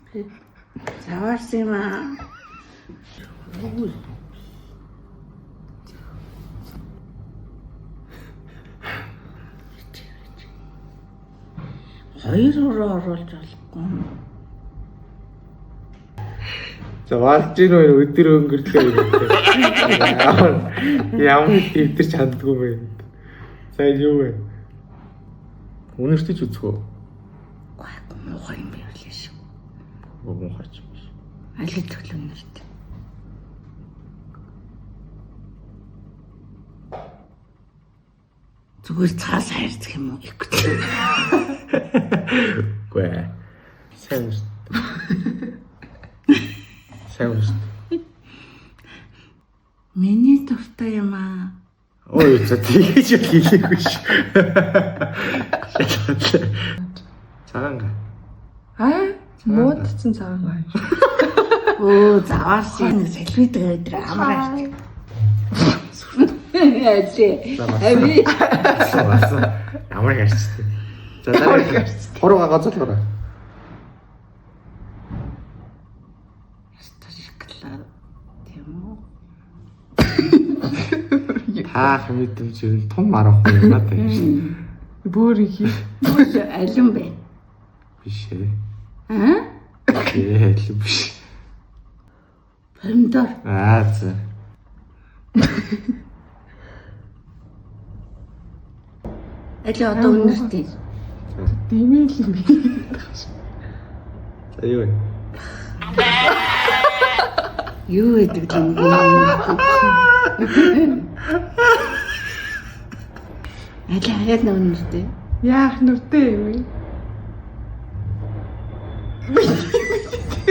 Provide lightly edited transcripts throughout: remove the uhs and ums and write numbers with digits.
Заваарсан юм аа. Хоёр өрөө оруулж болохгүй. За валж ийн өдөр өнгөрлөө гэдэг. Ямар дэвтэрч ханддгүй бэ? Сайн юу вэ? Үнэртэж үзэх үү? Муухай юм байвал шүү. Муухай ч юм биш. Аль хэдийн үнэрт. Зүгээр цаас хайрцах юм уу? Үгүй ээ. Сайн шүү. Сайн шүү. Миний дуртай юм аа. Ой, за тийж хийгээгүй ш. Цагаанга. Муудсан цагаан. Оо, заваарсан нэг селфидэг өдөр амраа. Яач. Ави. Ямар ярьцтэй. За дараа хурууга гоцолгоорой. Шоколад тийм үү? Таах мэдэмж юу том арахгүй юм надад шүү. Бүр их. Алин бэ? Биш ээ. Аа? Алин биш. Помидор. За. Алин одоо үнэртэй. Димэл юм. За юу вэ? Юу гэдэг юм бэ? Алин хаяад үнэртэй. Яах нүртэй юм.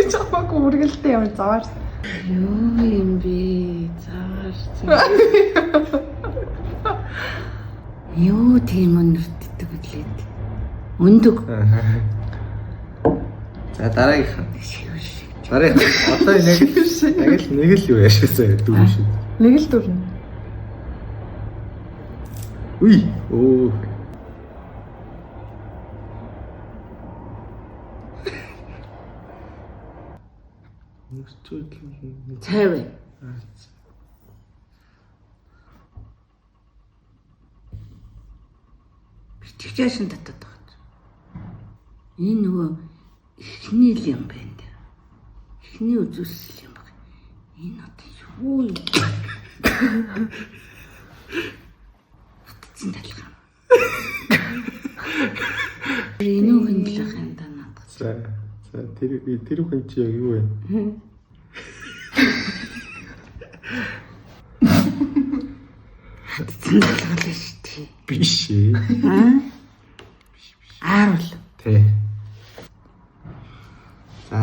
Чамаг үргэлтэй юм заваарсан. Юу юм бэ? Заваарсан. Юу тийм үнэртдэг үлээд. Өндөг. За дараагийнх. Шивш. Дараагийнх. Одоо нэг л юу яшаасаа дүү шүү. Нэг л дүрнэ. Уй. Оо. Цайв. Бичигчээшин татаад байгаа. Энэ нөгөө эхний л юм байна. Эхний үзүүлсэл юм байна. Энэ одоо юу юм? Утцсан талхаа. Энэ юу хөндлөх юм да надад. За тэр хүн чи яг юу вэ? Утцсан талхаа л шүү дээ. Биш ээ. Ааруул. Тэ. За.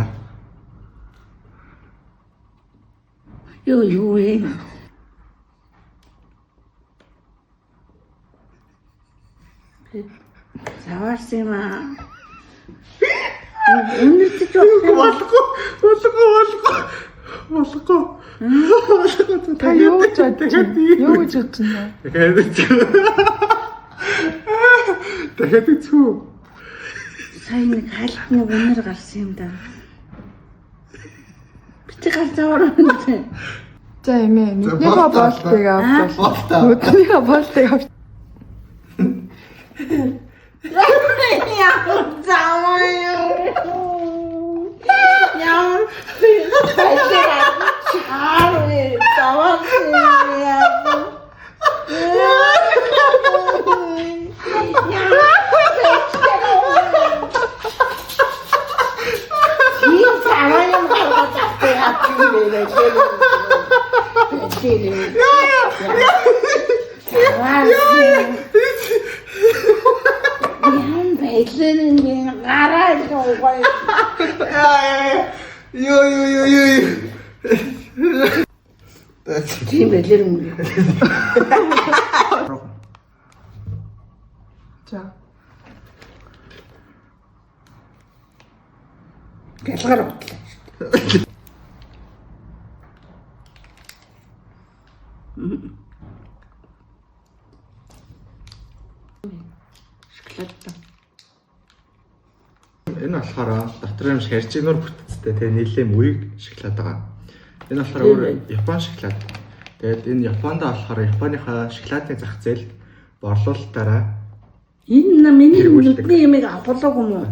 Юу вэ? Заваарсан юм аа. Үнэртэж Болохгүй. Та юу гэж бодчих? Юу гэж бодчих вэ? Дахиад үзүү. сайн нэг хайлтны үнэр гарсан юм да. Бити гар заваарсан. За эмээ, нүднийхээ болтыг авч. Нүднийхээ болтыг авч. Яа, заваа. Яа, тийм байлэр юм. За. Гэлгэр бодлоо. Шоколад. Энэ болохоор дотор юм шаржигнуур бүтцтэй тэгээ нийлэм үеиг шоколад байгаа. Энэ болохоор өөр Япон шоколад. Тэгээд энэ Японд болохоор Японыхаа шоколадны зах зээлд борлуулалтаараа энэ миний нүдний ямиг авахлаагүй юм уу?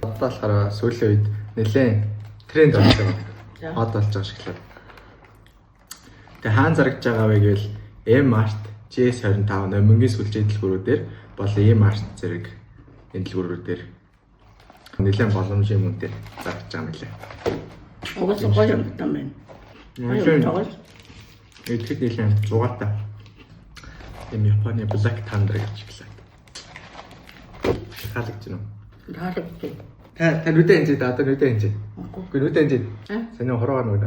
одоо болохоор сүүлийн үед нэлээд тренд болж байгаа. Хот болж байгаа шоколад. Тэгээ хаан зарагдж байгаа вэ гэвэл M-Mart, GS25 номингийн сүлжээ дэлгүүрүүдээр бол E-Mart зэрэг энэ дэлгүүрүүдээр нэлээд боломжийн мөнтэй зарагдж байгаа юм лээ. Угаас гоё юм байна. Эдгээр нэлээд зугаатай. Энэ Японы Black Thunder гэж шоколад. Хаалгаж байна уу? Хаалгаж. Та нүдэн энэ даа одоо нүдэн энэ. Үгүй нүдэн энэ. Саний хороо нэг.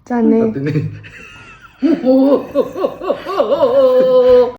За нэ.